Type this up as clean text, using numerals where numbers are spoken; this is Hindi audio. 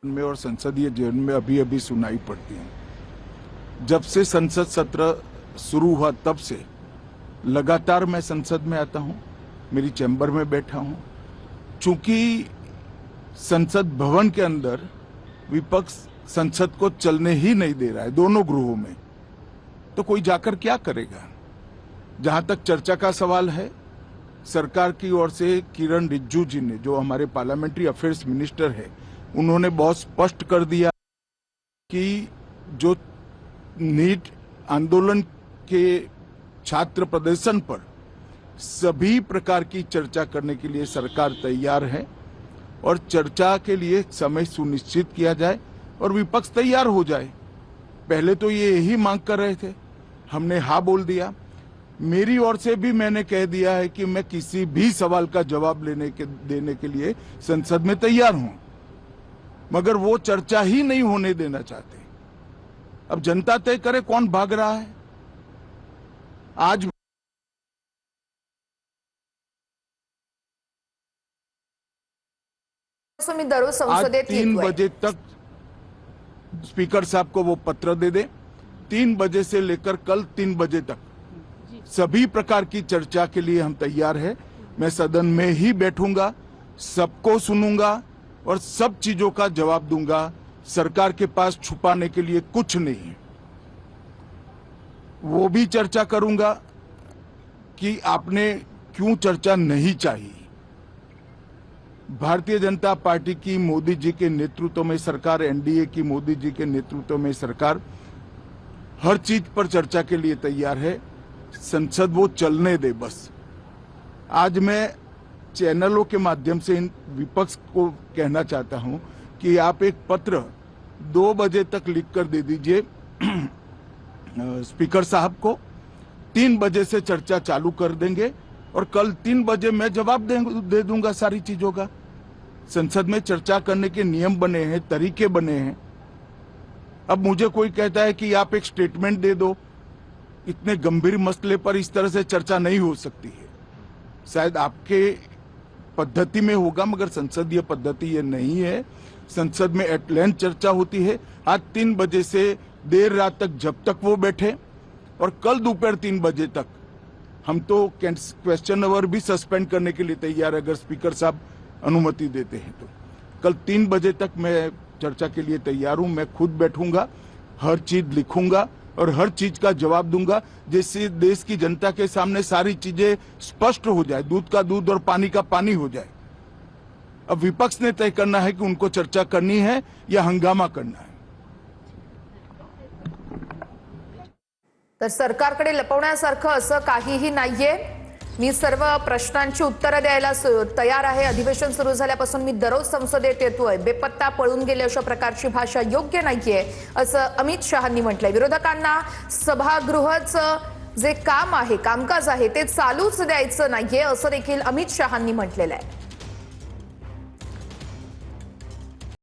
में और संसदीय जीवन में अभी अभी सुनाई पड़ती हैं। जब से संसद सत्र शुरू हुआ तब से लगातार मैं संसद में आता हूं, मेरी चैम्बर में बैठा हूं। चूंकि संसद भवन के अंदर विपक्ष संसद को चलने ही नहीं दे रहा है, दोनों गृहों में, तो कोई जाकर क्या करेगा। जहां तक चर्चा का सवाल है, सरकार की ओर से किरण रिजिजू जी ने, जो हमारे पार्लियामेंट्री अफेयर्स मिनिस्टर है, उन्होंने बहुत स्पष्ट कर दिया कि जो नीट आंदोलन के छात्र प्रदर्शन पर सभी प्रकार की चर्चा करने के लिए सरकार तैयार है और चर्चा के लिए समय सुनिश्चित किया जाए और विपक्ष तैयार हो जाए। पहले तो ये यही मांग कर रहे थे, हमने हाँ बोल दिया। मेरी ओर से भी मैंने कह दिया है कि मैं किसी भी सवाल का जवाब देने के लिए संसद में तैयार हूं, मगर वो चर्चा ही नहीं होने देना चाहते। अब जनता तय करे कौन भाग रहा है। आज मी दररोज संसदेत 3 बजे तक स्पीकर साहब को वो पत्र दे दे। 3 बजे से लेकर कल 3 बजे तक सभी प्रकार की चर्चा के लिए हम तैयार हैं। मैं सदन में ही बैठूंगा, सबको सुनूंगा और सब चीजों का जवाब दूंगा। सरकार के पास छुपाने के लिए कुछ नहीं है। वो भी चर्चा करूंगा कि आपने क्यों चर्चा नहीं चाहिए। भारतीय जनता पार्टी की मोदी जी के नेतृत्व में सरकार, एनडीए की मोदी जी के नेतृत्व में सरकार हर चीज पर चर्चा के लिए तैयार है। संसद वो चलने दे बस। आज मैं चैनलों के माध्यम से इन विपक्ष को कहना चाहता हूं कि आप एक पत्र 2 बजे तक लिखकर दे दीजिए स्पीकर साहब को। 3 बजे से चर्चा चालू कर देंगे और कल 3 बजे मैं जवाब दे दूंगा सारी चीजों का। संसद में चर्चा करने के नियम बने हैं, तरीके बने हैं। अब मुझे कोई कहता है कि आप एक स्टेटमेंट दे दो, इतने गंभीर मसले पर इस तरह से चर्चा नहीं हो सकती है। शायद आपके पद्धति में होगा, मगर संसदीय पद्धति ये नहीं है। संसद में एट लेंथ चर्चा होती है। आज 3 बजे से देर रात तक, जब तक वो बैठे, और कल दोपहर 3 बजे तक हम तो क्वेश्चन आवर भी सस्पेंड करने के लिए तैयार है, अगर स्पीकर साहब अनुमति देते हैं तो। कल 3 बजे तक मैं चर्चा के लिए तैयार हूं। मैं खुद बैठूंगा, हर चीज लिखूंगा और हर चीज का जवाब दूंगा, जिससे देश की जनता के सामने सारी चीजें स्पष्ट हो जाए, दूध का दूध और पानी का पानी हो जाए। अब विपक्ष ने तय करना है कि उनको चर्चा करनी है या हंगामा करना है। तर सरकारकडे लपवण्यासारखं असं काहीही नाहीये। मी सर्व प्रश्नांची उत्तरं द्यायला तयार आहे। अधिवेशन सुरू झाल्यापासून मी दररोज संसदेत येतोय, बेपत्ता पळून गेले अशा प्रकारची भाषा योग्य नाहीये असं अमित शहांनी म्हटलंय। विरोधकांना सभागृहाचं जे काम आहे, कामकाज आहे, ते चालूच द्यायचं नाहीये असं देखील अमित शहांनी म्हटलेलं आहे।